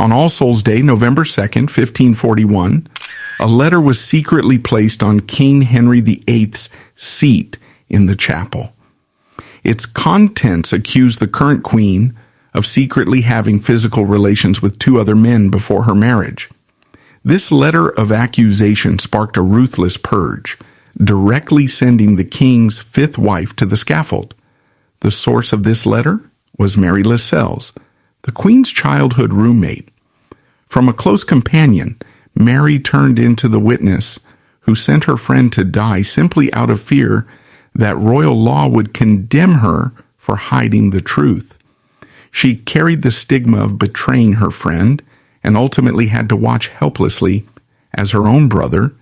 On All Souls' Day, November 2nd, 1541, a letter was secretly placed on King Henry VIII's seat in the chapel. Its contents accused the current queen of secretly having physical relations with two other men before her marriage. This letter of accusation sparked a ruthless purge, directly sending the king's fifth wife to the scaffold. The source of this letter was Mary Lascelles, the queen's childhood roommate. From a close companion, Mary turned into the witness who sent her friend to die simply out of fear that royal law would condemn her for hiding the truth. She carried the stigma of betraying her friend and ultimately had to watch helplessly as her own brother,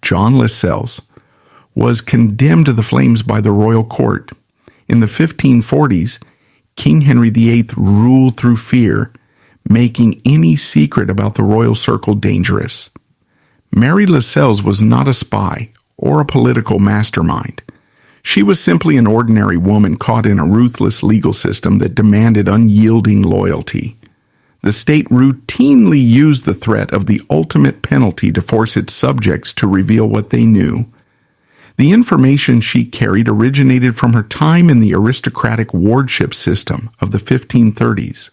John Lascelles, was condemned to the flames by the royal court. In the 1540s, King Henry VIII ruled through fear, making any secret about the royal circle dangerous. Mary Lascelles was not a spy or a political mastermind. She was simply an ordinary woman caught in a ruthless legal system that demanded unyielding loyalty. The state routinely used the threat of the ultimate penalty to force its subjects to reveal what they knew. The information she carried originated from her time in the aristocratic wardship system of the 1530s.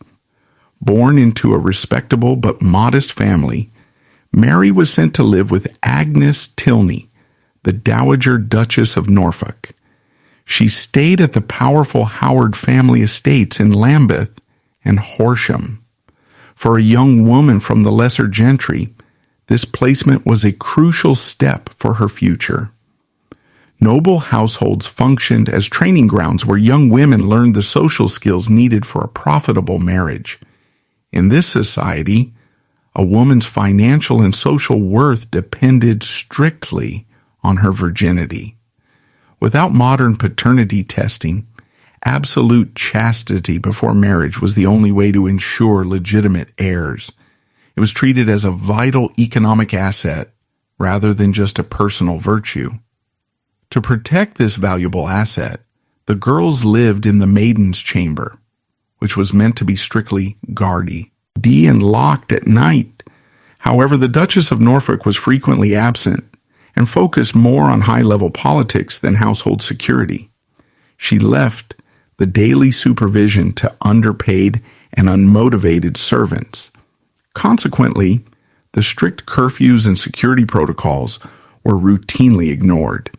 Born into a respectable but modest family, Mary was sent to live with Agnes Tilney, the Dowager Duchess of Norfolk. She stayed at the powerful Howard family estates in Lambeth and Horsham. For a young woman from the lesser gentry, this placement was a crucial step for her future. Noble households functioned as training grounds where young women learned the social skills needed for a profitable marriage. In this society, a woman's financial and social worth depended strictly on her virginity. Without modern paternity testing, absolute chastity before marriage was the only way to ensure legitimate heirs. It was treated as a vital economic asset rather than just a personal virtue. To protect this valuable asset, the girls lived in the maiden's chamber, which was meant to be strictly guarded and locked at night. However, the Duchess of Norfolk was frequently absent and focused more on high-level politics than household security. She left the daily supervision to underpaid and unmotivated servants. Consequently, the strict curfews and security protocols were routinely ignored.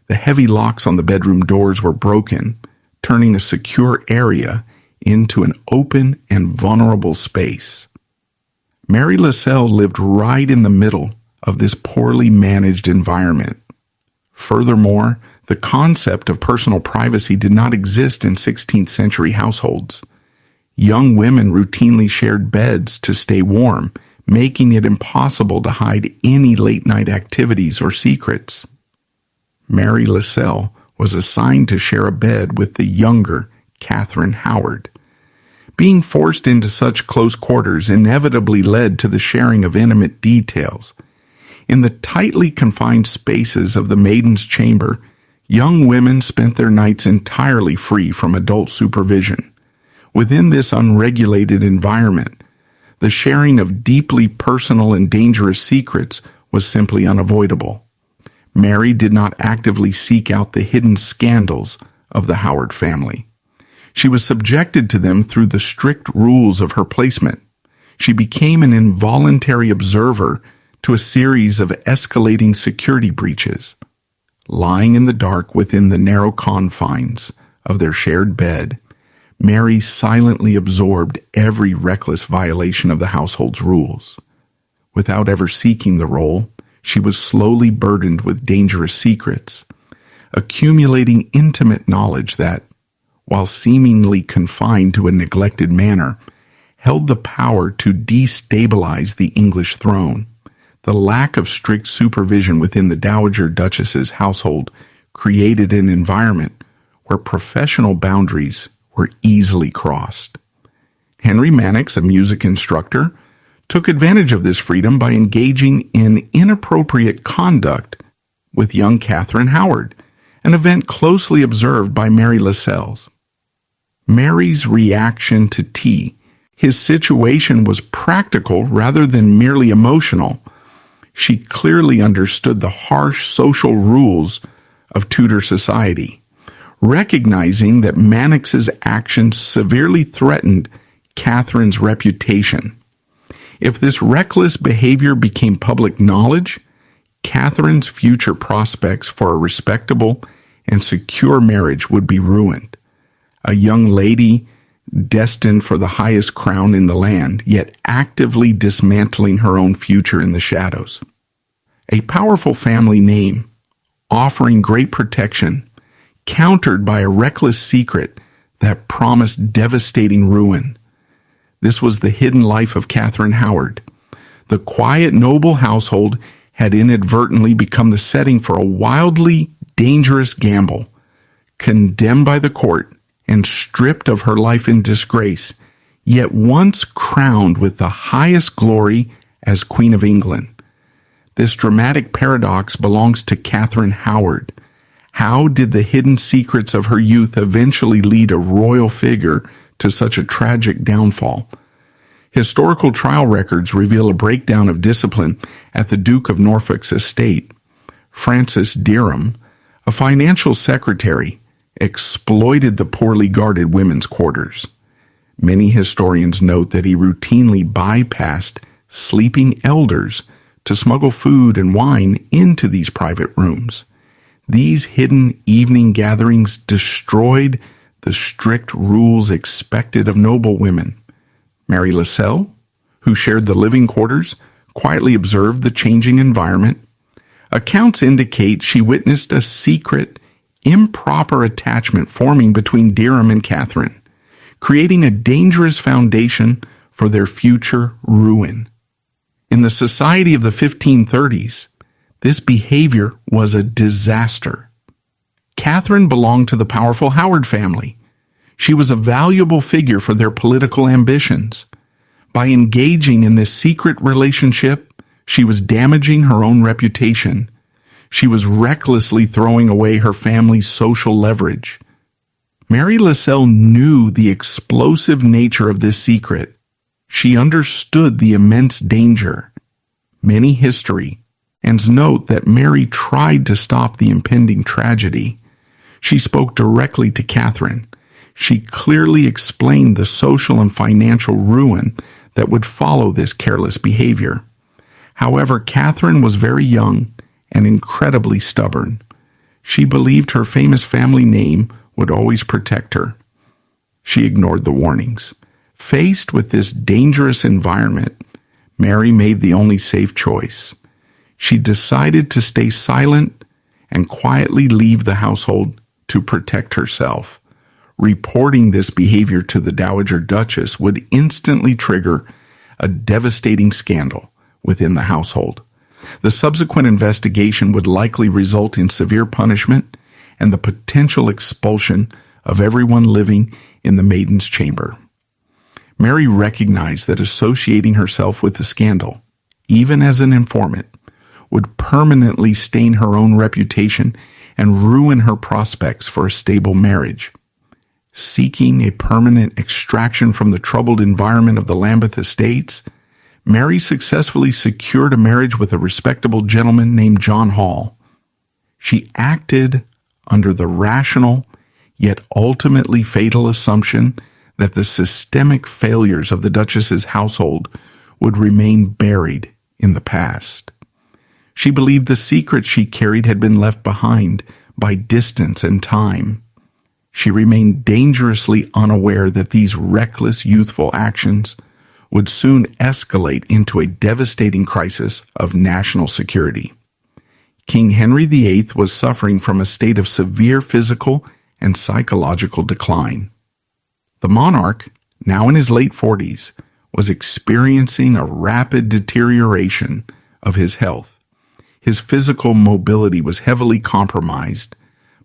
The heavy locks on the bedroom doors were broken, turning a secure area into an open and vulnerable space. Mary Lascelles lived right in the middle of this poorly managed environment. Furthermore, the concept of personal privacy did not exist in 16th century households. Young women routinely shared beds to stay warm, making it impossible to hide any late-night activities or secrets. Mary Lascelles was assigned to share a bed with the younger Catherine Howard. Being forced into such close quarters inevitably led to the sharing of intimate details. In the tightly confined spaces of the maiden's chamber, young women spent their nights entirely free from adult supervision. Within this unregulated environment, the sharing of deeply personal and dangerous secrets was simply unavoidable. Mary did not actively seek out the hidden scandals of the Howard family. She was subjected to them through the strict rules of her placement. She became an involuntary observer to a series of escalating security breaches. Lying in the dark within the narrow confines of their shared bed, Mary silently absorbed every reckless violation of the household's rules. Without ever seeking the role, she was slowly burdened with dangerous secrets, accumulating intimate knowledge that, while seemingly confined to a neglected manor, held the power to destabilize the English throne. The lack of strict supervision within the Dowager Duchess's household created an environment where professional boundaries were easily crossed. Henry Mannix, a music instructor, took advantage of this freedom by engaging in inappropriate conduct with young Catherine Howard, an event closely observed by Mary Lascelles. Mary's reaction to tea His situation was practical rather than merely emotional. She clearly understood the harsh social rules of Tudor society, recognizing that Manox's actions severely threatened Catherine's reputation. If this reckless behavior became public knowledge, Catherine's future prospects for a respectable and secure marriage would be ruined. A young lady destined for the highest crown in the land, yet actively dismantling her own future in the shadows. A powerful family name, offering great protection, countered by a reckless secret that promised devastating ruin. This was the hidden life of Catherine Howard. The quiet, noble household had inadvertently become the setting for a wildly dangerous gamble. Condemned by the court and stripped of her life in disgrace, yet once crowned with the highest glory as Queen of England. This dramatic paradox belongs to Catherine Howard. How did the hidden secrets of her youth eventually lead a royal figure to such a tragic downfall? Historical trial records reveal a breakdown of discipline at the Duke of Norfolk's estate. Francis Derham, a financial secretary, exploited the poorly guarded women's quarters. Many historians note that he routinely bypassed sleeping elders to smuggle food and wine into these private rooms. These hidden evening gatherings destroyed the strict rules expected of noble women. Mary Lascelles, who shared the living quarters, quietly observed the changing environment. Accounts indicate she witnessed a secret, improper attachment forming between Derham and Catherine, creating a dangerous foundation for their future ruin. In the society of the 1530s, this behavior was a disaster. Catherine belonged to the powerful Howard family. She was a valuable figure for their political ambitions. By engaging in this secret relationship, she was damaging her own reputation. She was recklessly throwing away her family's social leverage. Mary Lascelles knew the explosive nature of this secret. She understood the immense danger. Many historians note that Mary tried to stop the impending tragedy. She spoke directly to Catherine. She clearly explained the social and financial ruin that would follow this careless behavior. However, Catherine was very young and incredibly stubborn. She believed her famous family name would always protect her. She ignored the warnings. Faced with this dangerous environment, Mary made the only safe choice. She decided to stay silent and quietly leave the household to protect herself. Reporting this behavior to the Dowager Duchess would instantly trigger a devastating scandal within the household. The subsequent investigation would likely result in severe punishment and the potential expulsion of everyone living in the maiden's chamber. Mary recognized that associating herself with the scandal, even as an informant, would permanently stain her own reputation and ruin her prospects for a stable marriage. Seeking a permanent extraction from the troubled environment of the Lambeth estates, Mary successfully secured a marriage with a respectable gentleman named John Hall. She acted under the rational, yet ultimately fatal assumption that the systemic failures of the Duchess's household would remain buried in the past. She believed the secret she carried had been left behind by distance and time. She remained dangerously unaware that these reckless youthful actions would soon escalate into a devastating crisis of national security. King Henry VIII was suffering from a state of severe physical and psychological decline. The monarch, now in his late 40s, was experiencing a rapid deterioration of his health. His physical mobility was heavily compromised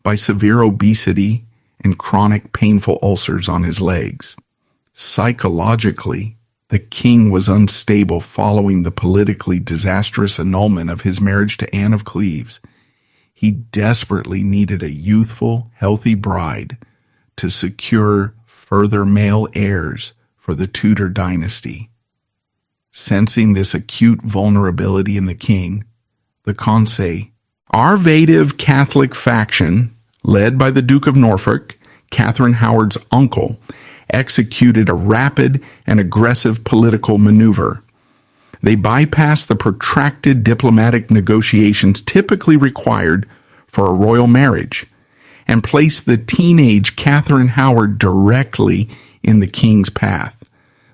by severe obesity and chronic painful ulcers on his legs. Psychologically, the king was unstable following the politically disastrous annulment of his marriage to Anne of Cleves. He desperately needed a youthful, healthy bride to secure further male heirs for the Tudor dynasty. Sensing this acute vulnerability in the king, the conservative Catholic faction, led by the Duke of Norfolk, Catherine Howard's uncle, executed a rapid and aggressive political maneuver. They bypassed the protracted diplomatic negotiations typically required for a royal marriage and placed the teenage Catherine Howard directly in the king's path.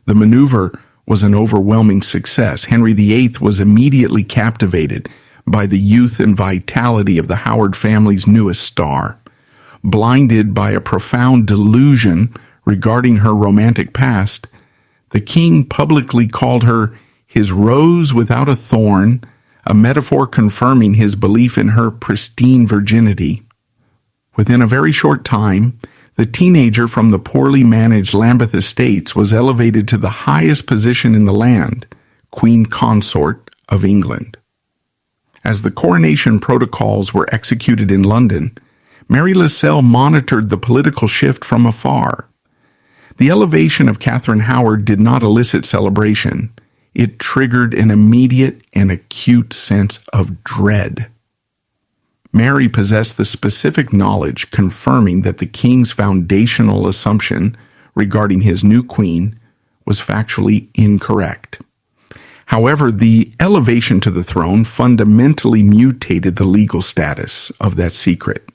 The maneuver was an overwhelming success. Henry VIII was immediately captivated by the youth and vitality of the Howard family's newest star. Blinded by a profound delusion regarding her romantic past, the king publicly called her his rose without a thorn, a metaphor confirming his belief in her pristine virginity. Within a very short time, the teenager from the poorly managed Lambeth estates was elevated to the highest position in the land, Queen Consort of England. As the coronation protocols were executed in London, Mary Lascelles monitored the political shift from afar. The elevation of Catherine Howard did not elicit celebration. It triggered an immediate and acute sense of dread. Mary possessed the specific knowledge confirming that the king's foundational assumption regarding his new queen was factually incorrect. However, the elevation to the throne fundamentally mutated the legal status of that secret.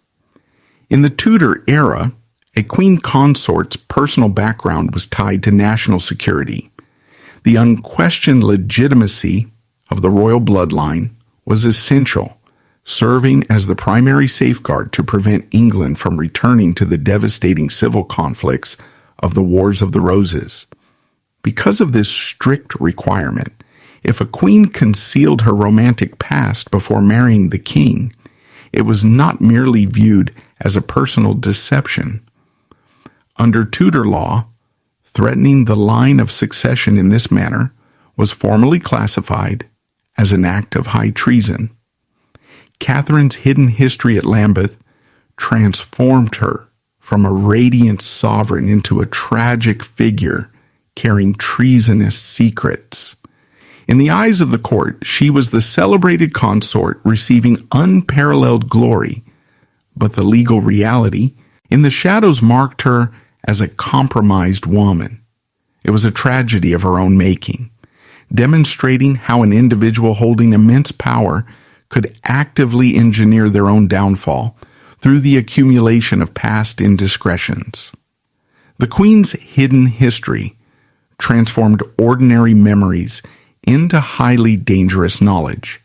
In the Tudor era, a queen consort's personal background was tied to national security. The unquestioned legitimacy of the royal bloodline was essential, serving as the primary safeguard to prevent England from returning to the devastating civil conflicts of the Wars of the Roses. Because of this strict requirement, if a queen concealed her romantic past before marrying the king, it was not merely viewed as a personal deception. Under Tudor law, threatening the line of succession in this manner was formally classified as an act of high treason. Catherine's hidden history at Lambeth transformed her from a radiant sovereign into a tragic figure carrying treasonous secrets. In the eyes of the court, she was the celebrated consort receiving unparalleled glory, but the legal reality in the shadows marked her as a compromised woman. It was a tragedy of her own making, demonstrating how an individual holding immense power could actively engineer their own downfall through the accumulation of past indiscretions. The Queen's hidden history transformed ordinary memories into highly dangerous knowledge.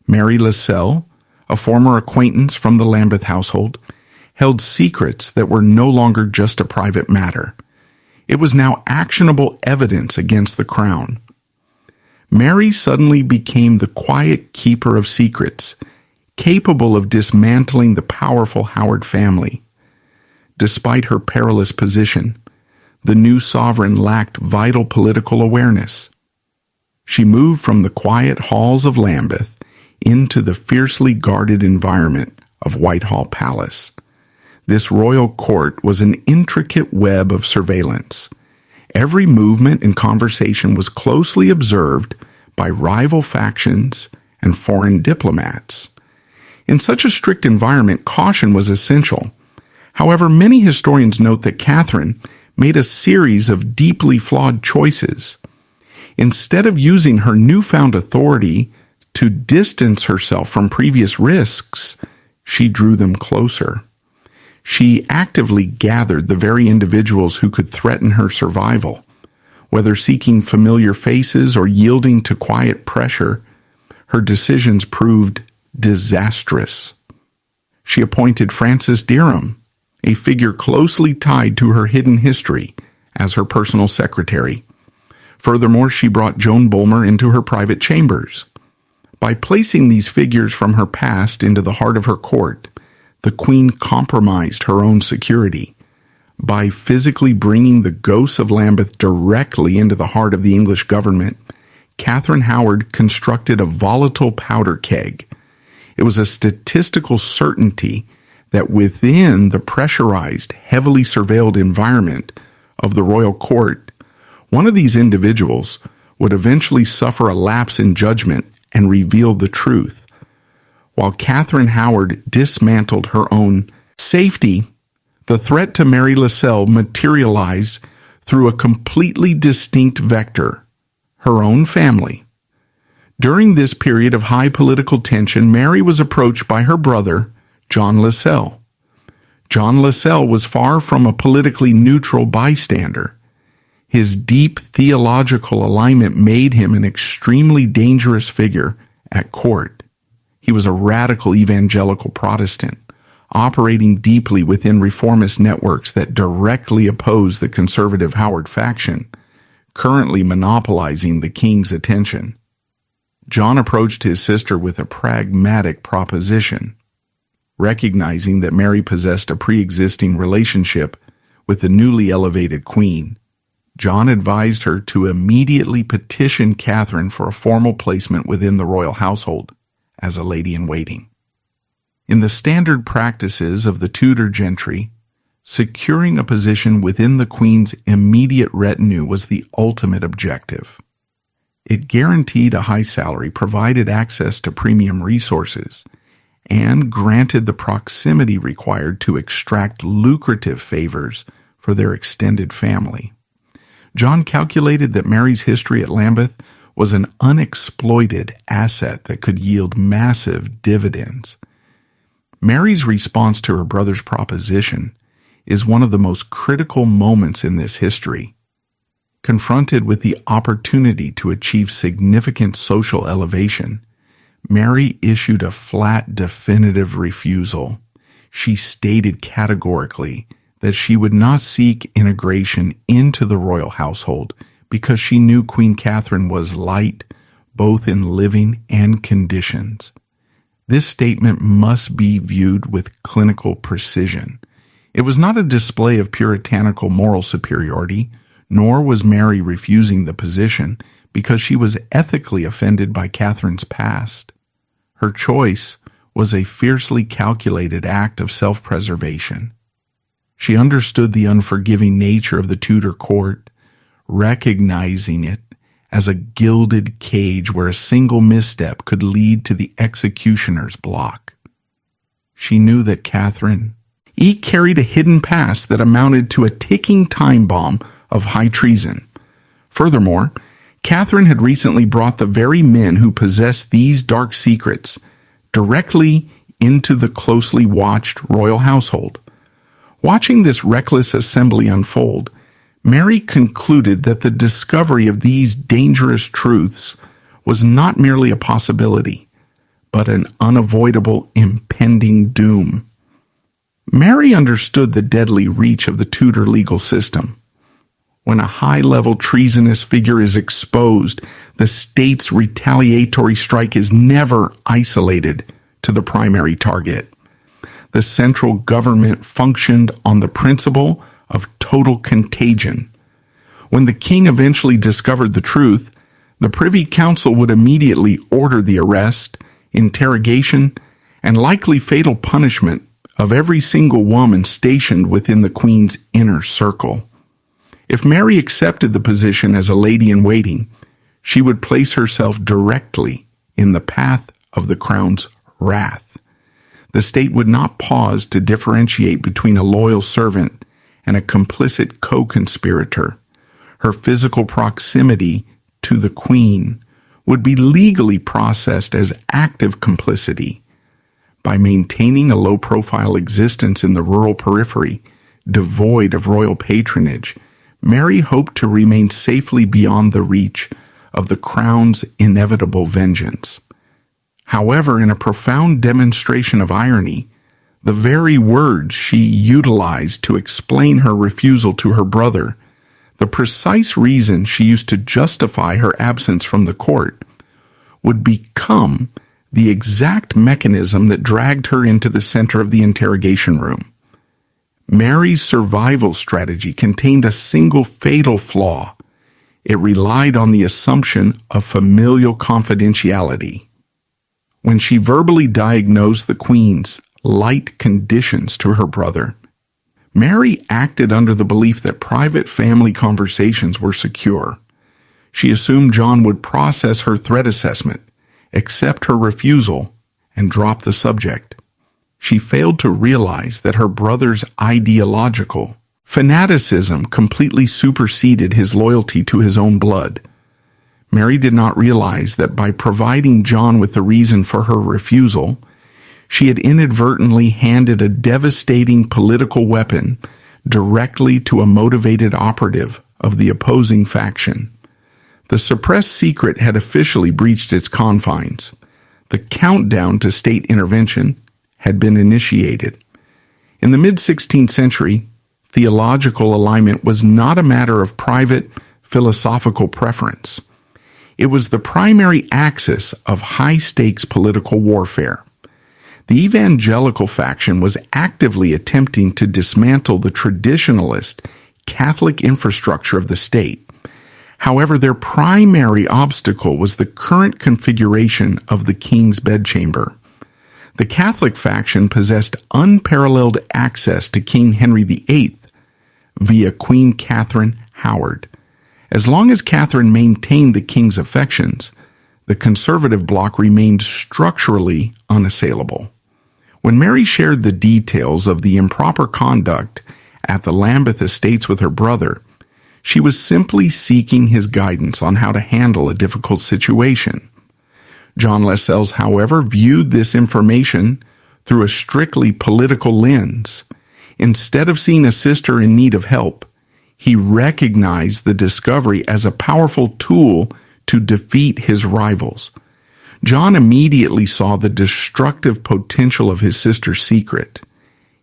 Mary Lascelles, a former acquaintance from the Lambeth household, held secrets that were no longer just a private matter. It was now actionable evidence against the crown. Mary suddenly became the quiet keeper of secrets, capable of dismantling the powerful Howard family. Despite her perilous position, the new sovereign lacked vital political awareness. She moved from the quiet halls of Lambeth into the fiercely guarded environment of Whitehall Palace. This royal court was an intricate web of surveillance. Every movement and conversation was closely observed by rival factions and foreign diplomats. In such a strict environment, caution was essential. However, many historians note that Catherine made a series of deeply flawed choices. Instead of using her newfound authority to distance herself from previous risks, she drew them closer. She actively gathered the very individuals who could threaten her survival. Whether seeking familiar faces or yielding to quiet pressure, her decisions proved disastrous. She appointed Francis Derham, a figure closely tied to her hidden history, as her personal secretary. Furthermore, she brought Joan Bulmer into her private chambers. By placing these figures from her past into the heart of her court, the Queen compromised her own security. By physically bringing the ghosts of Lambeth directly into the heart of the English government, Catherine Howard constructed a volatile powder keg. It was a statistical certainty that within the pressurized, heavily surveilled environment of the royal court, One of these individuals would eventually suffer a lapse in judgment and reveal the truth. While Catherine Howard dismantled her own safety, the threat to Mary Lascelles materialized through a completely distinct vector, her own family. During this period of high political tension, Mary was approached by her brother, John Lascelles. John Lascelles was far from a politically neutral bystander. His deep theological alignment made him an extremely dangerous figure at court. He was a radical evangelical Protestant, operating deeply within reformist networks that directly opposed the conservative Howard faction, currently monopolizing the king's attention. John approached his sister with a pragmatic proposition. Recognizing that Mary possessed a pre-existing relationship with the newly elevated queen, John advised her to immediately petition Catherine for a formal placement within the royal household as a lady-in-waiting. In the standard practices of the Tudor gentry, securing a position within the queen's immediate retinue was the ultimate objective. It guaranteed a high salary, provided access to premium resources, and granted the proximity required to extract lucrative favors for their extended family. John calculated that Mary's history at Lambeth was an unexploited asset that could yield massive dividends. Mary's response to her brother's proposition is one of the most critical moments in this history. Confronted with the opportunity to achieve significant social elevation, Mary issued a flat, definitive refusal. She stated categorically that she would not seek integration into the royal household because she knew Queen Catherine was light, both in living and conditions. This statement must be viewed with clinical precision. It was not a display of puritanical moral superiority, nor was Mary refusing the position because she was ethically offended by Catherine's past. Her choice was a fiercely calculated act of self-preservation. She understood the unforgiving nature of the Tudor court, recognizing it as a gilded cage where a single misstep could lead to the executioner's block. She knew that Catherine carried a hidden past that amounted to a ticking time bomb of high treason. Furthermore, Catherine had recently brought the very men who possessed these dark secrets directly into the closely watched royal household. Watching this reckless assembly unfold, Mary concluded that the discovery of these dangerous truths was not merely a possibility, but an unavoidable impending doom. Mary understood the deadly reach of the Tudor legal system. When a high-level treasonous figure is exposed, the state's retaliatory strike is never isolated to the primary target. The central government functioned on the principle of total contagion. When the king eventually discovered the truth, the Privy Council would immediately order the arrest, interrogation, and likely fatal punishment of every single woman stationed within the queen's inner circle. If Mary accepted the position as a lady-in-waiting, she would place herself directly in the path of the crown's wrath. The state would not pause to differentiate between a loyal servant and a complicit co-conspirator. Her physical proximity to the queen would be legally processed as active complicity. By maintaining a low-profile existence in the rural periphery, devoid of royal patronage, Mary hoped to remain safely beyond the reach of the crown's inevitable vengeance. However, in a profound demonstration of irony, the very words she utilized to explain her refusal to her brother, the precise reason she used to justify her absence from the court, would become the exact mechanism that dragged her into the center of the interrogation room. Mary's survival strategy contained a single fatal flaw. It relied on the assumption of familial confidentiality. When she verbally diagnosed the queen's light conditions to her brother, Mary acted under the belief that private family conversations were secure. She assumed John would process her threat assessment, accept her refusal, and drop the subject. She failed to realize that her brother's ideological fanaticism completely superseded his loyalty to his own blood. Mary did not realize that by providing John with the reason for her refusal, she had inadvertently handed a devastating political weapon directly to a motivated operative of the opposing faction. The suppressed secret had officially breached its confines. The countdown to state intervention had been initiated. In the mid-16th century, theological alignment was not a matter of private philosophical preference. It was the primary axis of high-stakes political warfare. The evangelical faction was actively attempting to dismantle the traditionalist Catholic infrastructure of the state. However, their primary obstacle was the current configuration of the king's bedchamber. The Catholic faction possessed unparalleled access to King Henry VIII via Queen Catherine Howard. As long as Catherine maintained the king's affections, the conservative bloc remained structurally unassailable. When Mary shared the details of the improper conduct at the Lambeth estates with her brother, she was simply seeking his guidance on how to handle a difficult situation. John Lascelles, however, viewed this information through a strictly political lens. Instead of seeing a sister in need of help, he recognized the discovery as a powerful tool to defeat his rivals. John immediately saw the destructive potential of his sister's secret.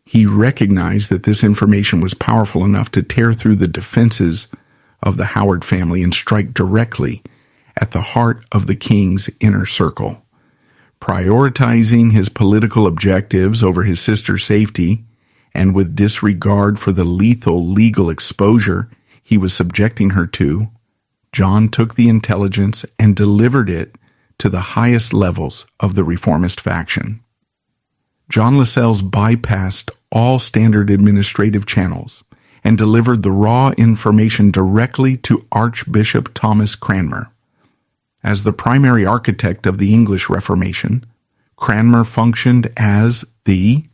He recognized that this information was powerful enough to tear through the defenses of the Howard family and strike directly at the heart of the king's inner circle. Prioritizing his political objectives over his sister's safety, and with disregard for the lethal legal exposure he was subjecting her to, John took the intelligence and delivered it to the highest levels of the reformist faction. John Lascelles bypassed all standard administrative channels and delivered the raw information directly to Archbishop Thomas Cranmer. As the primary architect of the English Reformation, Cranmer functioned as the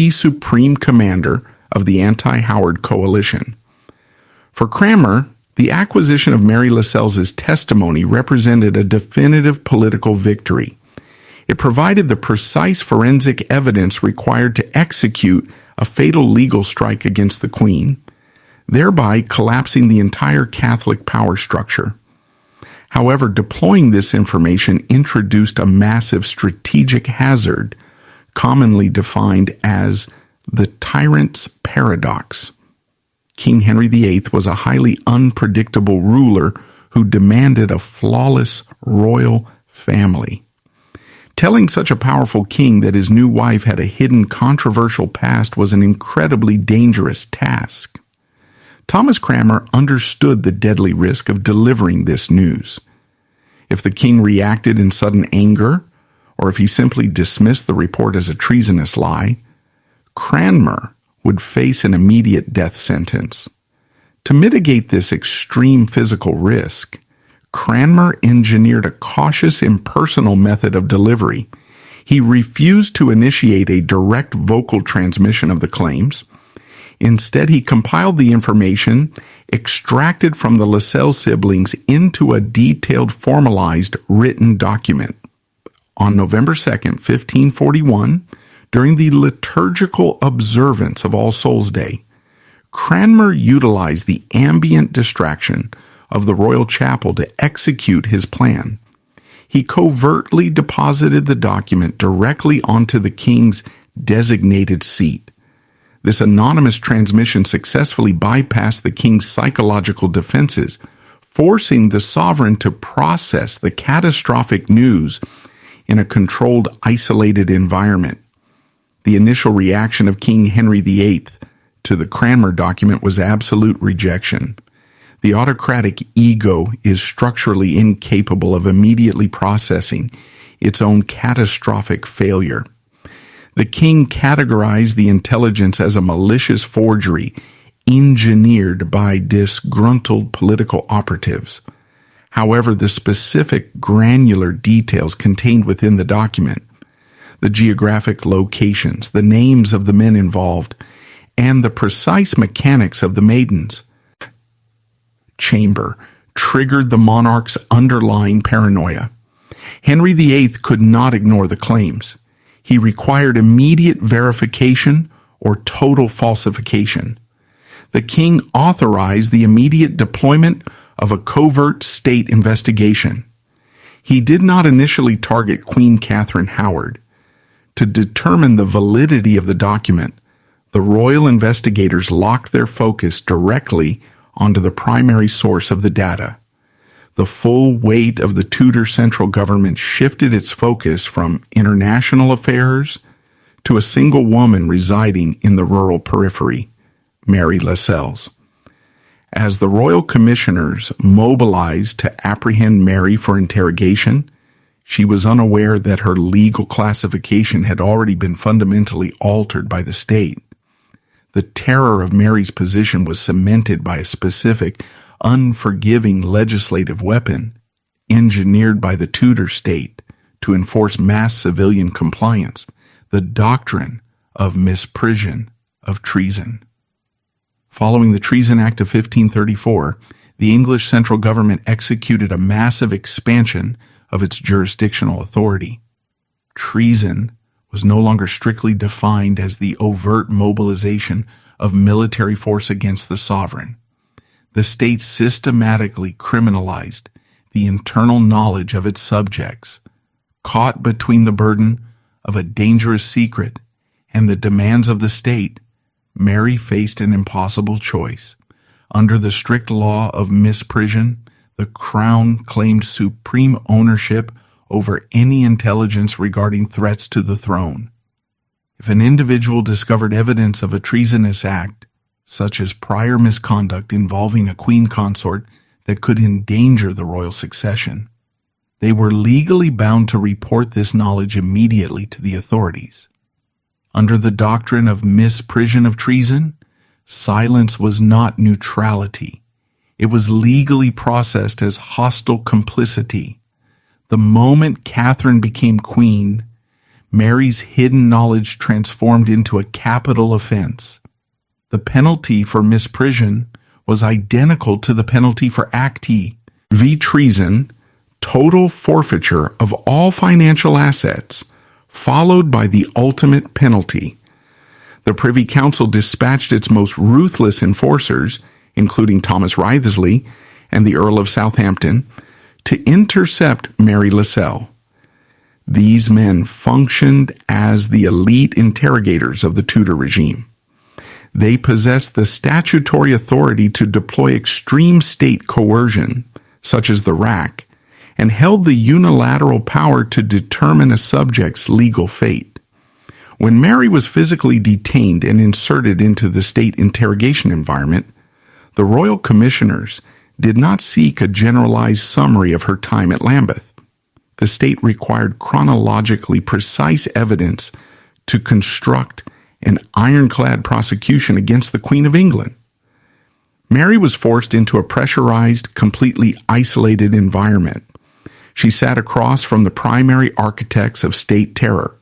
supreme commander of the anti-Howard coalition. For Cranmer, the acquisition of Mary Lascelles' testimony represented a definitive political victory. It provided the precise forensic evidence required to execute a fatal legal strike against the Queen, thereby collapsing the entire Catholic power structure. However, deploying this information introduced a massive strategic hazard, commonly defined as the Tyrants paradox. King Henry VIII was a highly unpredictable ruler who demanded a flawless royal family. Telling such a powerful king that his new wife had a hidden controversial past was an incredibly dangerous task. Thomas Cranmer understood the deadly risk of delivering this news. If the king reacted in sudden anger, or if he simply dismissed the report as a treasonous lie, Cranmer would face an immediate death sentence. To mitigate this extreme physical risk, Cranmer engineered a cautious, impersonal method of delivery. He refused to initiate a direct vocal transmission of the claims. Instead, he compiled the information extracted from the Lascelles siblings into a detailed, formalized, written document. On November 2nd, 1541, during the liturgical observance of All Souls' Day, Cranmer utilized the ambient distraction of the royal chapel to execute his plan. He covertly deposited the document directly onto the king's designated seat. This anonymous transmission successfully bypassed the king's psychological defenses, forcing the sovereign to process the catastrophic news in a controlled, isolated environment. The initial reaction of King Henry VIII to the Cranmer document was absolute rejection. The autocratic ego is structurally incapable of immediately processing its own catastrophic failure. The king categorized the intelligence as a malicious forgery engineered by disgruntled political operatives. However, the specific granular details contained within the document, the geographic locations, the names of the men involved, and the precise mechanics of the maidens' chamber triggered the monarch's underlying paranoia. Henry VIII could not ignore the claims. He required immediate verification or total falsification. The king authorized the immediate deployment of a covert state investigation. He did not initially target Queen Catherine Howard. To determine the validity of the document, the royal investigators locked their focus directly onto the primary source of the data. The full weight of the Tudor central government shifted its focus from international affairs to a single woman residing in the rural periphery, Mary Lascelles. As the royal commissioners mobilized to apprehend Mary for interrogation, she was unaware that her legal classification had already been fundamentally altered by the state. The terror of Mary's position was cemented by a specific, unforgiving legislative weapon engineered by the Tudor state to enforce mass civilian compliance, the doctrine of misprision of treason. Following the Treason Act of 1534, the English central government executed a massive expansion of its jurisdictional authority. Treason was no longer strictly defined as the overt mobilization of military force against the sovereign. The state systematically criminalized the internal knowledge of its subjects. Caught between the burden of a dangerous secret and the demands of the state, Mary faced an impossible choice. Under the strict law of misprision, the crown claimed supreme ownership over any intelligence regarding threats to the throne. If an individual discovered evidence of a treasonous act, such as prior misconduct involving a queen consort that could endanger the royal succession, they were legally bound to report this knowledge immediately to the authorities. Under the doctrine of misprision of treason, silence was not neutrality. It was legally processed as hostile complicity. The moment Catherine became queen, Mary's hidden knowledge transformed into a capital offense. The penalty for misprision was identical to the penalty for acti v treason, total forfeiture of all financial assets, followed by the ultimate penalty. The Privy Council dispatched its most ruthless enforcers, including Thomas Wriothesley and the Earl of Southampton, to intercept Mary Lascelles. These men functioned as the elite interrogators of the Tudor regime. They possessed the statutory authority to deploy extreme state coercion, such as the rack, and held the unilateral power to determine a subject's legal fate. When Mary was physically detained and inserted into the state interrogation environment, the royal commissioners did not seek a generalized summary of her time at Lambeth. The state required chronologically precise evidence to construct an ironclad prosecution against the Queen of England. Mary was forced into a pressurized, completely isolated environment. She sat across from the primary architects of state terror.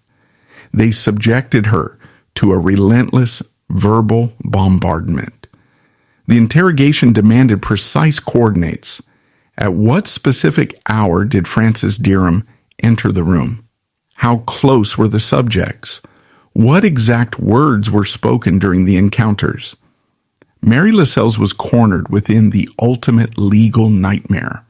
They subjected her to a relentless verbal bombardment. The interrogation demanded precise coordinates. At what specific hour did Francis Derham enter the room? How close were the subjects? What exact words were spoken during the encounters? Mary Lascelles was cornered within the ultimate legal nightmare.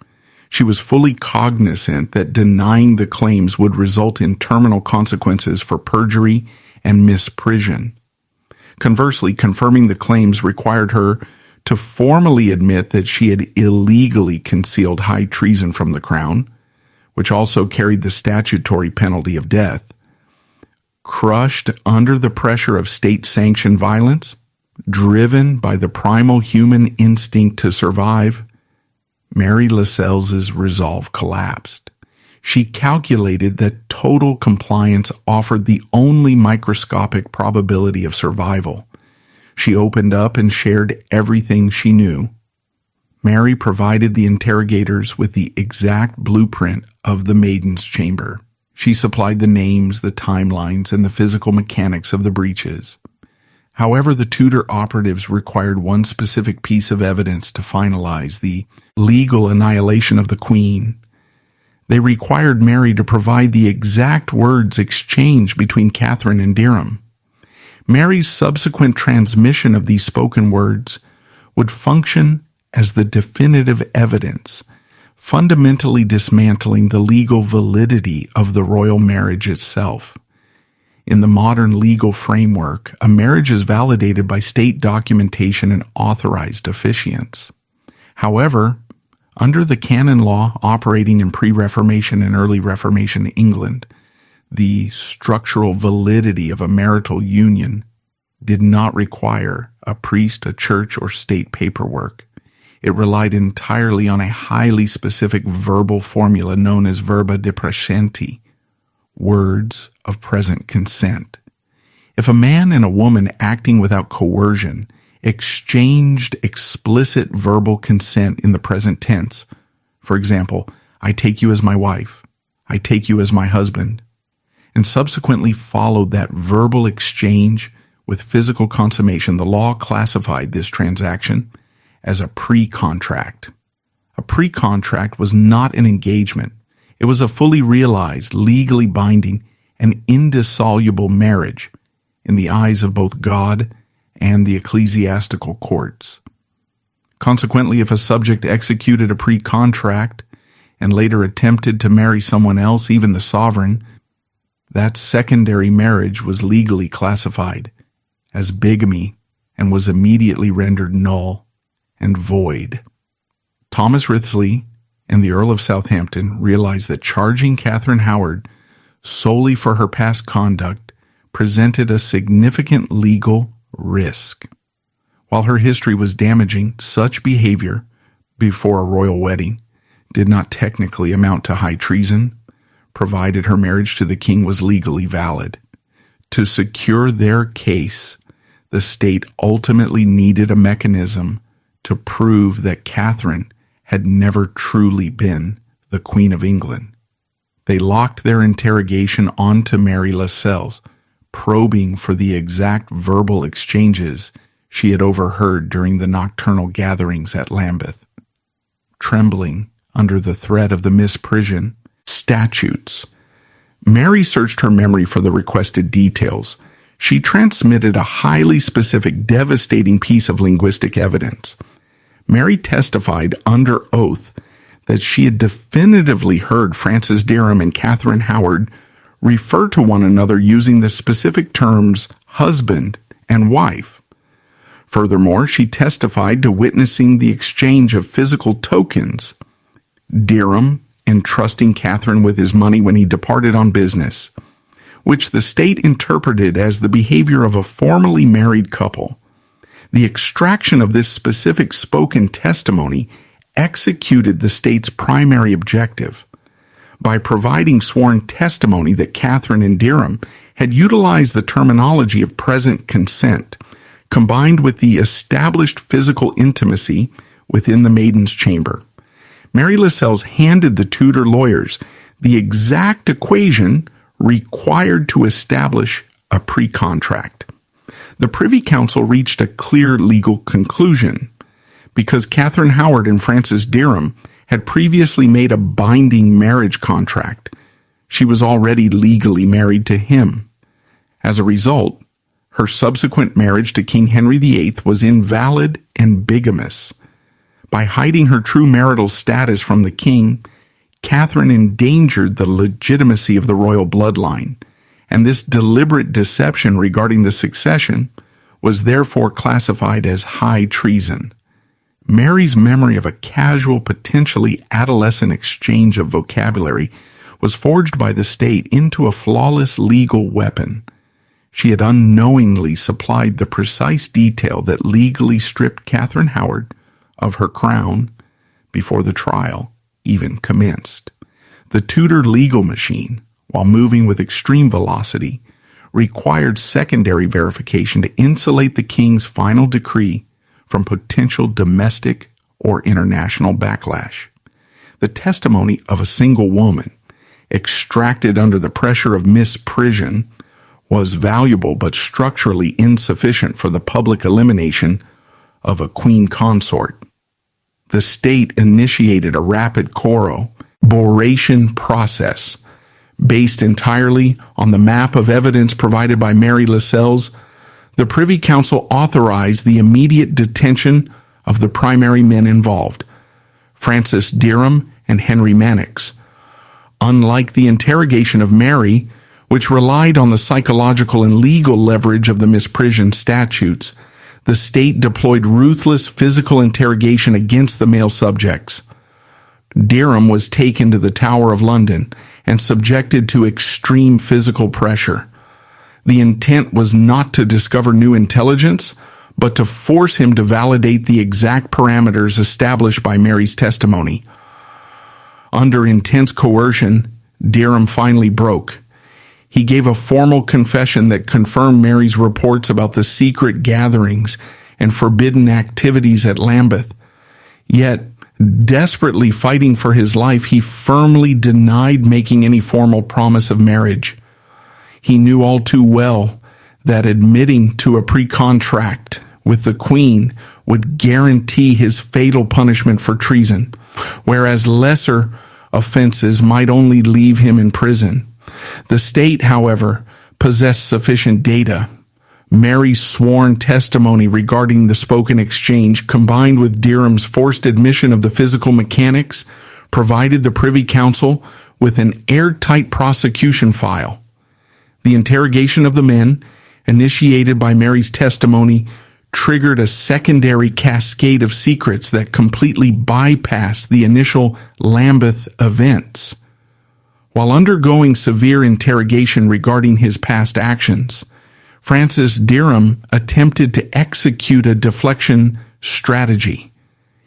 She was fully cognizant that denying the claims would result in terminal consequences for perjury and misprision. Conversely, confirming the claims required her to formally admit that she had illegally concealed high treason from the crown, which also carried the statutory penalty of death. Crushed under the pressure of state-sanctioned violence, driven by the primal human instinct to survive, Mary Lascelles' resolve collapsed. She calculated that total compliance offered the only microscopic probability of survival. She opened up and shared everything she knew. Mary provided the interrogators with the exact blueprint of the maiden's chamber. She supplied the names, the timelines, and the physical mechanics of the breaches. However, the Tudor operatives required one specific piece of evidence to finalize the legal annihilation of the Queen. They required Mary to provide the exact words exchanged between Catherine and Derham. Mary's subsequent transmission of these spoken words would function as the definitive evidence, fundamentally dismantling the legal validity of the royal marriage itself. In the modern legal framework, a marriage is validated by state documentation and authorized officiants. However, under the canon law operating in pre-Reformation and early Reformation England, the structural validity of a marital union did not require a priest, a church, or state paperwork. It relied entirely on a highly specific verbal formula known as verba de praesenti, words of present consent. If a man and a woman acting without coercion exchanged explicit verbal consent in the present tense, for example, I take you as my wife, I take you as my husband, and subsequently followed that verbal exchange with physical consummation, the law classified this transaction as a pre-contract. A pre-contract was not an engagement. It was a fully realized, legally binding, and indissoluble marriage in the eyes of both God and the ecclesiastical courts. Consequently, if a subject executed a pre-contract and later attempted to marry someone else, even the sovereign, that secondary marriage was legally classified as bigamy and was immediately rendered null and void. Thomas Wriothesley and the Earl of Southampton realized that charging Catherine Howard solely for her past conduct presented a significant legal risk. While her history was damaging, such behavior before a royal wedding did not technically amount to high treason, provided her marriage to the king was legally valid. To secure their case, the state ultimately needed a mechanism to prove that Catherine had never truly been the Queen of England. They locked their interrogation onto Mary Lascelles, probing for the exact verbal exchanges she had overheard during the nocturnal gatherings at Lambeth. Trembling under the threat of the misprision statutes, Mary searched her memory for the requested details. She transmitted a highly specific, devastating piece of linguistic evidence. Mary testified under oath that she had definitively heard Francis Derham and Catherine Howard refer to one another using the specific terms husband and wife. Furthermore, she testified to witnessing the exchange of physical tokens, Derham entrusting Catherine with his money when he departed on business, which the state interpreted as the behavior of a formerly married couple. The extraction of this specific spoken testimony executed the state's primary objective by providing sworn testimony that Catherine and Derham had utilized the terminology of present consent, combined with the established physical intimacy within the maiden's chamber. Mary Lascelles handed the Tudor lawyers the exact equation required to establish a pre-contract. The Privy Council reached a clear legal conclusion. Because Catherine Howard and Francis Derham had previously made a binding marriage contract, she was already legally married to him. As a result, her subsequent marriage to King Henry VIII was invalid and bigamous. By hiding her true marital status from the king, Catherine endangered the legitimacy of the royal bloodline, and this deliberate deception regarding the succession was therefore classified as high treason. Mary's memory of a casual, potentially adolescent exchange of vocabulary was forged by the state into a flawless legal weapon. She had unknowingly supplied the precise detail that legally stripped Catherine Howard of her crown before the trial even commenced. The Tudor legal machine, while moving with extreme velocity, required secondary verification to insulate the king's final decree from potential domestic or international backlash. The testimony of a single woman, extracted under the pressure of misprision, was valuable but structurally insufficient for the public elimination of a queen consort. The state initiated a rapid corroboration process based entirely on the map of evidence provided by Mary Lascelles. The Privy Council authorized the immediate detention of the primary men involved, Francis Derham and Henry Mannix. Unlike the interrogation of Mary, which relied on the psychological and legal leverage of the misprision statutes, the state deployed ruthless physical interrogation against the male subjects. Derham was taken to the Tower of London and subjected to extreme physical pressure. The intent was not to discover new intelligence, but to force him to validate the exact parameters established by Mary's testimony. Under intense coercion, Derham finally broke. He gave a formal confession that confirmed Mary's reports about the secret gatherings and forbidden activities at Lambeth. Yet, desperately fighting for his life, he firmly denied making any formal promise of marriage. He knew all too well that admitting to a pre-contract with the Queen would guarantee his fatal punishment for treason, whereas lesser offenses might only leave him in prison. The state, however, possessed sufficient data. Mary's sworn testimony regarding the spoken exchange, combined with Derham's forced admission of the physical mechanics, provided the Privy Council with an airtight prosecution file. The interrogation of the men, initiated by Mary's testimony, triggered a secondary cascade of secrets that completely bypassed the initial Lambeth events. While undergoing severe interrogation regarding his past actions, Francis Derham attempted to execute a deflection strategy.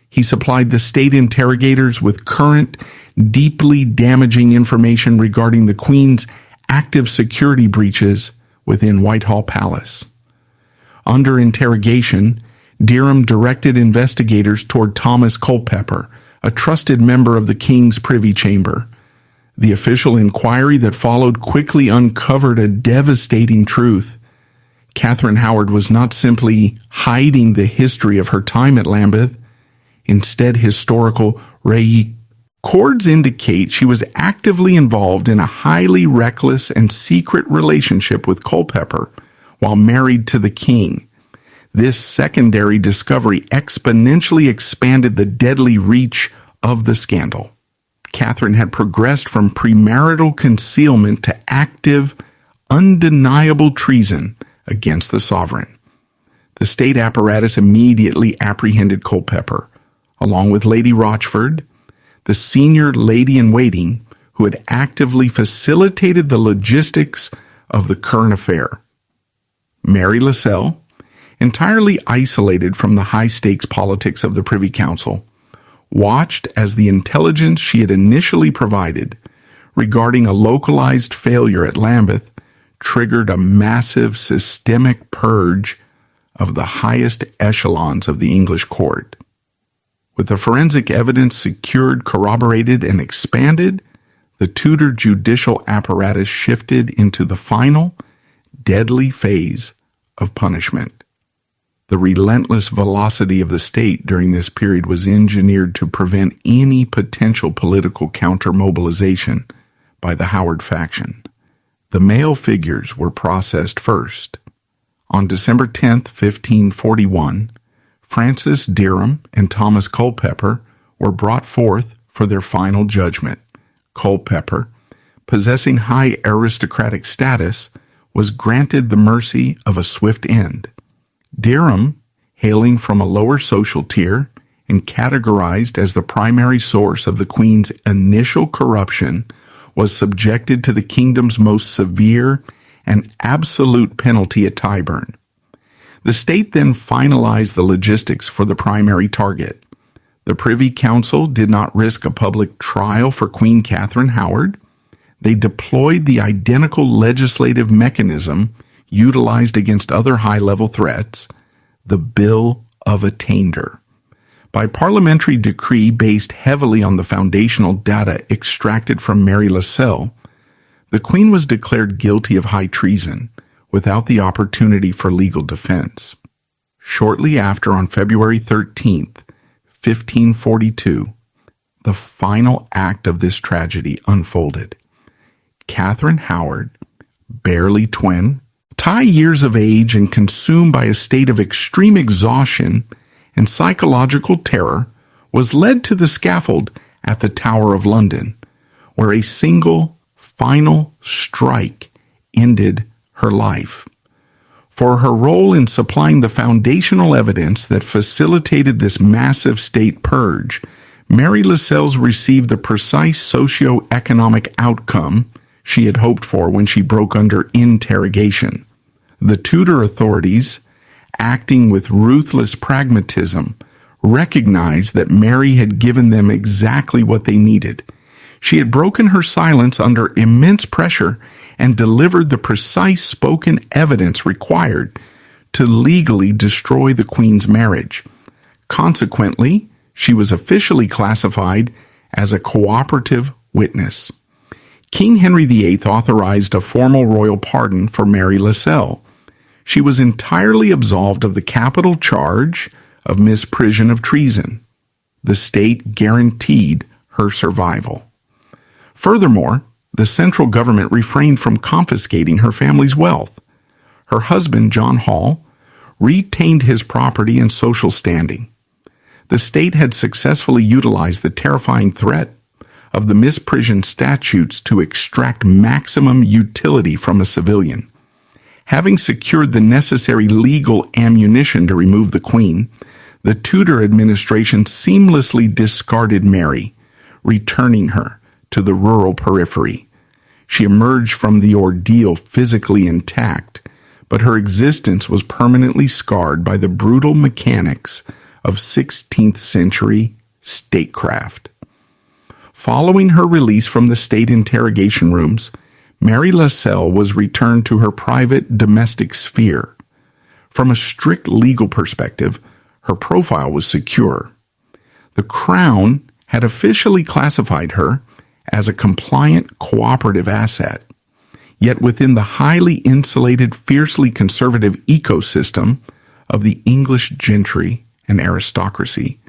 He supplied the state interrogators with current, deeply damaging information regarding the Queen's active security breaches within Whitehall Palace. Under interrogation, Derham directed investigators toward Thomas Culpeper, a trusted member of the King's Privy Chamber. The official inquiry that followed quickly uncovered a devastating truth. Catherine Howard was not simply hiding the history of her time at Lambeth. Instead, historical records indicate she was actively involved in a highly reckless and secret relationship with Culpeper while married to the king. This secondary discovery exponentially expanded the deadly reach of the scandal. Catherine had progressed from premarital concealment to active, undeniable treason against the sovereign. The state apparatus immediately apprehended Culpeper, along with Lady Rochford, the senior lady-in-waiting who had actively facilitated the logistics of the current affair. Mary Lascelles, entirely isolated from the high-stakes politics of the Privy Council, watched as the intelligence she had initially provided regarding a localized failure at Lambeth triggered a massive systemic purge of the highest echelons of the English court. With the forensic evidence secured, corroborated, and expanded, the Tudor judicial apparatus shifted into the final, deadly phase of punishment. The relentless velocity of the state during this period was engineered to prevent any potential political counter-mobilization by the Howard faction. The male figures were processed first. On December 10, 1541, Francis Derham and Thomas Culpeper were brought forth for their final judgment. Culpeper, possessing high aristocratic status, was granted the mercy of a swift end. Derham, hailing from a lower social tier and categorized as the primary source of the Queen's initial corruption, was subjected to the kingdom's most severe and absolute penalty at Tyburn. The state then finalized the logistics for the primary target, The Privy Council did not risk a public trial for Queen Catherine Howard. They deployed the identical legislative mechanism utilized against other high-level threats, the Bill of Attainder. By parliamentary decree based heavily on the foundational data extracted from Mary Lascelles, the Queen was declared guilty of high treason without the opportunity for legal defense. Shortly after, on February 13th, 1542, the final act of this tragedy unfolded. Catherine Howard, barely 20, years of age and consumed by a state of extreme exhaustion and psychological terror, was led to the scaffold at the Tower of London, where a single, final strike ended her life. For her role in supplying the foundational evidence that facilitated this massive state purge, Mary Lascelles received the precise socio-economic outcome she had hoped for when she broke under interrogation. The Tudor authorities, acting with ruthless pragmatism, recognized that Mary had given them exactly what they needed. She had broken her silence under immense pressure and delivered the precise spoken evidence required to legally destroy the Queen's marriage. Consequently, she was officially classified as a cooperative witness. King Henry VIII authorized a formal royal pardon for Mary Lascelles. She was entirely absolved of the capital charge of misprision of treason. The state guaranteed her survival. Furthermore, the central government refrained from confiscating her family's wealth. Her husband, John Hall, retained his property and social standing. The state had successfully utilized the terrifying threat of the misprision statutes to extract maximum utility from a civilian. Having secured the necessary legal ammunition to remove the Queen, the Tudor administration seamlessly discarded Mary, returning her to the rural periphery. She emerged from the ordeal physically intact, but her existence was permanently scarred by the brutal mechanics of 16th century statecraft. Following her release from the state interrogation rooms, Mary Lascelles was returned to her private domestic sphere. From a strict legal perspective, her profile was secure. The Crown had officially classified her as a compliant cooperative asset. Yet within the highly insulated, fiercely conservative ecosystem of the English gentry and aristocracy,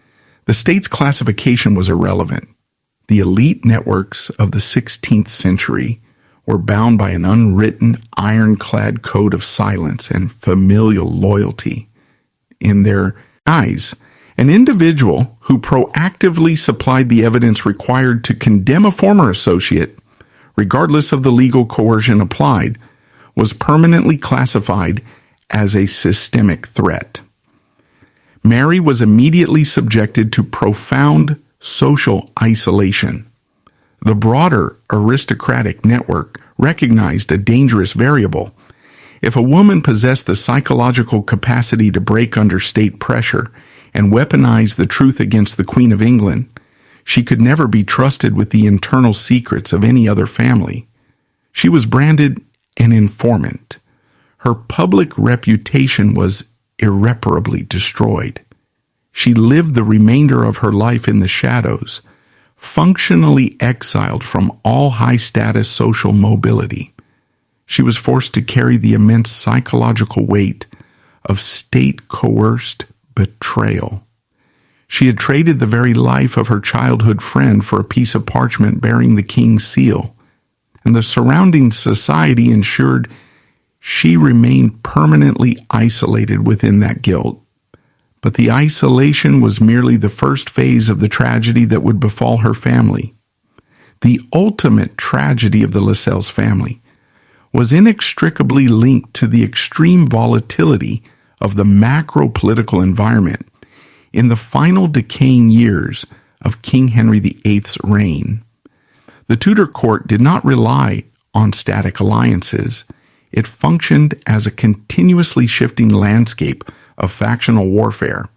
the state's classification was irrelevant. The elite networks of the 16th century were bound by an unwritten, ironclad code of silence and familial loyalty. In their eyes, an individual who proactively supplied the evidence required to condemn a former associate, regardless of the legal coercion applied, was permanently classified as a systemic threat. Mary was immediately subjected to profound social isolation. The broader aristocratic network recognized a dangerous variable. If a woman possessed the psychological capacity to break under state pressure and weaponize the truth against the Queen of England, she could never be trusted with the internal secrets of any other family. She was branded an informant. Her public reputation was irreparably destroyed. She lived the remainder of her life in the shadows, functionally exiled from all high-status social mobility. She was forced to carry the immense psychological weight of state-coerced betrayal. She had traded the very life of her childhood friend for a piece of parchment bearing the king's seal, and the surrounding society ensured she remained permanently isolated within that guilt. But the isolation was merely the first phase of the tragedy that would befall her family. The ultimate tragedy of the Lascelles family was inextricably linked to the extreme volatility of the macro-political environment in the final decaying years of King Henry VIII's reign. The Tudor court did not rely on static alliances. It functioned as a continuously shifting landscape of factional warfare,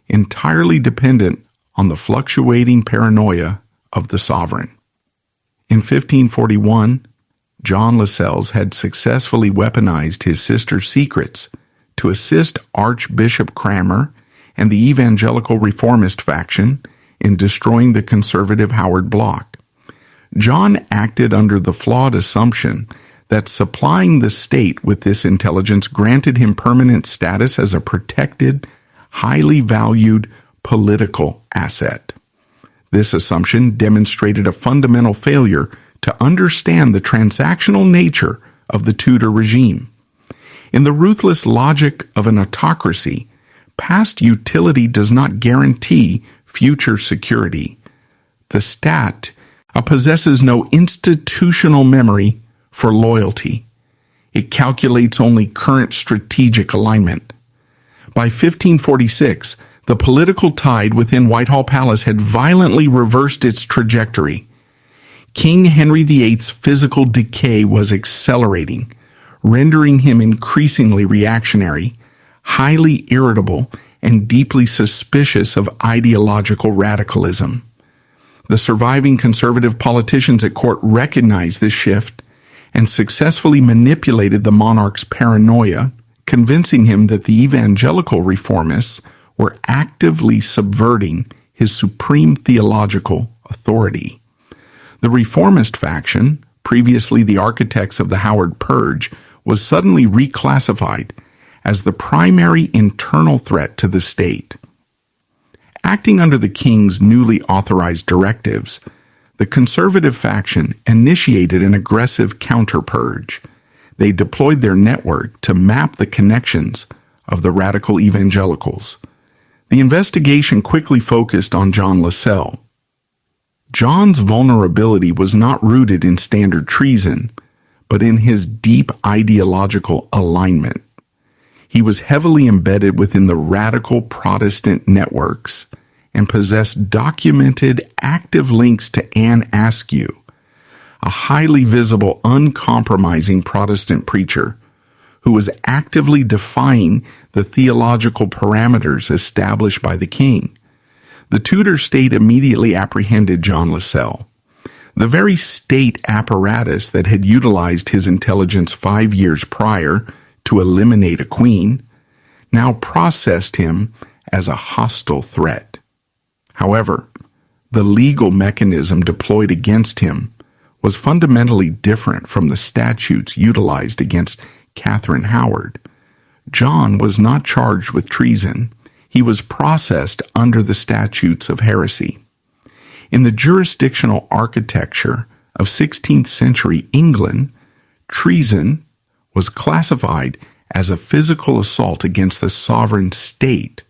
entirely dependent on the fluctuating paranoia of the sovereign. In 1541, John Lascelles had successfully weaponized his sister's secrets to assist Archbishop Cranmer and the evangelical reformist faction in destroying the conservative Howard bloc. John acted under the flawed assumption that supplying the state with this intelligence granted him permanent status as a protected, highly valued political asset. This assumption demonstrated a fundamental failure to understand the transactional nature of the Tudor regime. In the ruthless logic of an autocracy, past utility does not guarantee future security. The stat possesses no institutional memory for loyalty. It calculates only current strategic alignment. By 1546, the political tide within Whitehall Palace had violently reversed its trajectory. King Henry VIII's physical decay was accelerating, rendering him increasingly reactionary, highly irritable, and deeply suspicious of ideological radicalism. The surviving conservative politicians at court recognized this shift and successfully manipulated the monarch's paranoia, convincing him that the evangelical reformists were actively subverting his supreme theological authority. The reformist faction, previously the architects of the Howard Purge, was suddenly reclassified as the primary internal threat to the state. Acting under the king's newly authorized directives, the conservative faction initiated an aggressive counter-purge. They deployed their network to map the connections of the radical evangelicals. The investigation quickly focused on John Lascelles. John's vulnerability was not rooted in standard treason, but in his deep ideological alignment. He was heavily embedded within the radical Protestant networks and possessed documented active links to Anne Askew, a highly visible, uncompromising Protestant preacher who was actively defying the theological parameters established by the king. The Tudor state immediately apprehended John Lascelles. The very state apparatus that had utilized his intelligence 5 years prior to eliminate a queen now processed him as a hostile threat. However, the legal mechanism deployed against him was fundamentally different from the statutes utilized against Catherine Howard. John was not charged with treason. He was processed under the statutes of heresy. In the jurisdictional architecture of 16th century England, treason was classified as a physical assault against the sovereign state,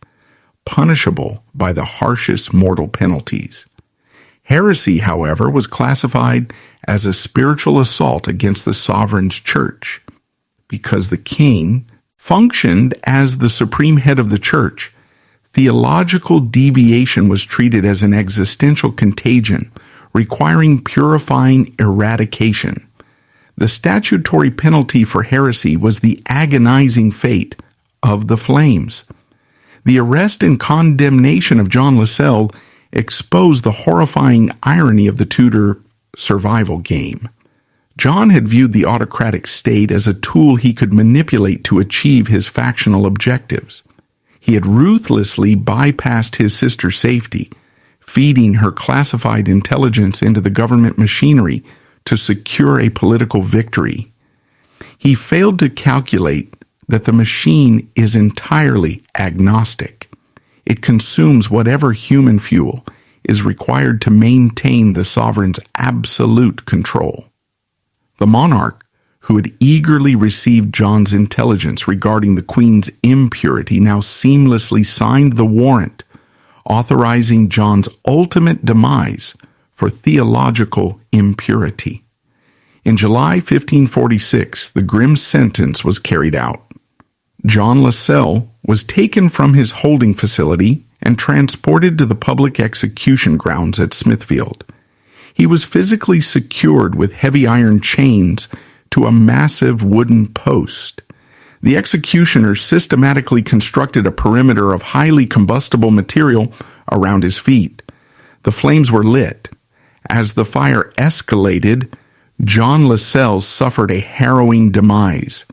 punishable by the harshest mortal penalties. Heresy, however, was classified as a spiritual assault against the sovereign's church. Because the king functioned as the supreme head of the church, theological deviation was treated as an existential contagion, requiring purifying eradication. The statutory penalty for heresy was the agonizing fate of the flames. The arrest and condemnation of John Lascelles exposed the horrifying irony of the Tudor survival game. John had viewed the autocratic state as a tool he could manipulate to achieve his factional objectives. He had ruthlessly bypassed his sister's safety, feeding her classified intelligence into the government machinery to secure a political victory. He failed to calculate that the machine is entirely agnostic. It consumes whatever human fuel is required to maintain the sovereign's absolute control. The monarch, who had eagerly received John's intelligence regarding the Queen's impurity, now seamlessly signed the warrant authorizing John's ultimate demise for theological impurity. In July 1546, the grim sentence was carried out. John Lascelles was taken from his holding facility and transported to the public execution grounds at Smithfield. He was physically secured with heavy iron chains to a massive wooden post. The executioners systematically constructed a perimeter of highly combustible material around his feet. The flames were lit. As the fire escalated, John Lascelles suffered a harrowing demise.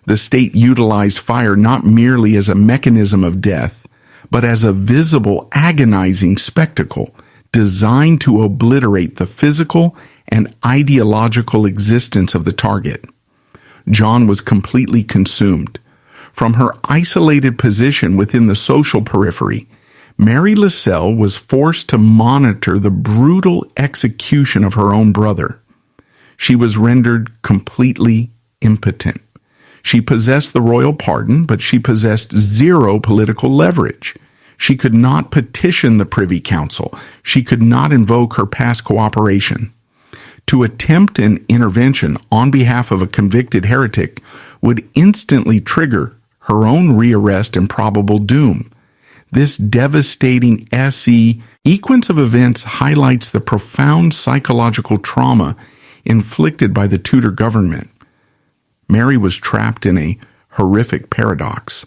The state utilized fire not merely as a mechanism of death, but as a visible, agonizing spectacle designed to obliterate the physical and ideological existence of the target. John was completely consumed. From her isolated position within the social periphery, Mary Lascelles was forced to monitor the brutal execution of her own brother. She was rendered completely impotent. She possessed the royal pardon, but she possessed zero political leverage. She could not petition the Privy Council. She could not invoke her past cooperation. To attempt an intervention on behalf of a convicted heretic would instantly trigger her own rearrest and probable doom. This devastating sequence of events highlights the profound psychological trauma inflicted by the Tudor government. Mary was trapped in a horrific paradox.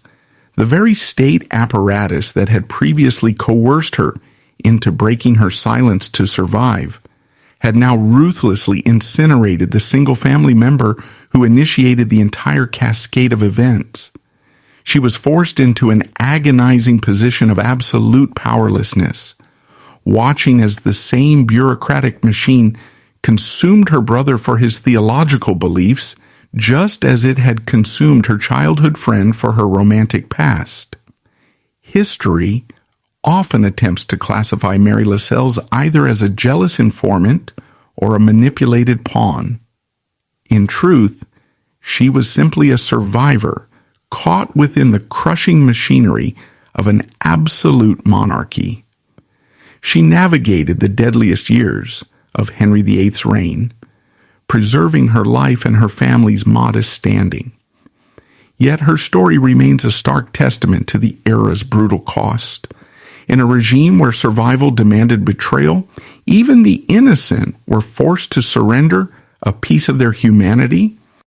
The very state apparatus that had previously coerced her into breaking her silence to survive had now ruthlessly incinerated the single family member who initiated the entire cascade of events. She was forced into an agonizing position of absolute powerlessness, watching as the same bureaucratic machine consumed her brother for his theological beliefs, just as it had consumed her childhood friend for her romantic past. History often attempts to classify Mary Lascelles either as a jealous informant or a manipulated pawn. In truth, she was simply a survivor caught within the crushing machinery of an absolute monarchy. She navigated the deadliest years of Henry VIII's reign, preserving her life and her family's modest standing. Yet her story remains a stark testament to the era's brutal cost. In a regime where survival demanded betrayal, even the innocent were forced to surrender a piece of their humanity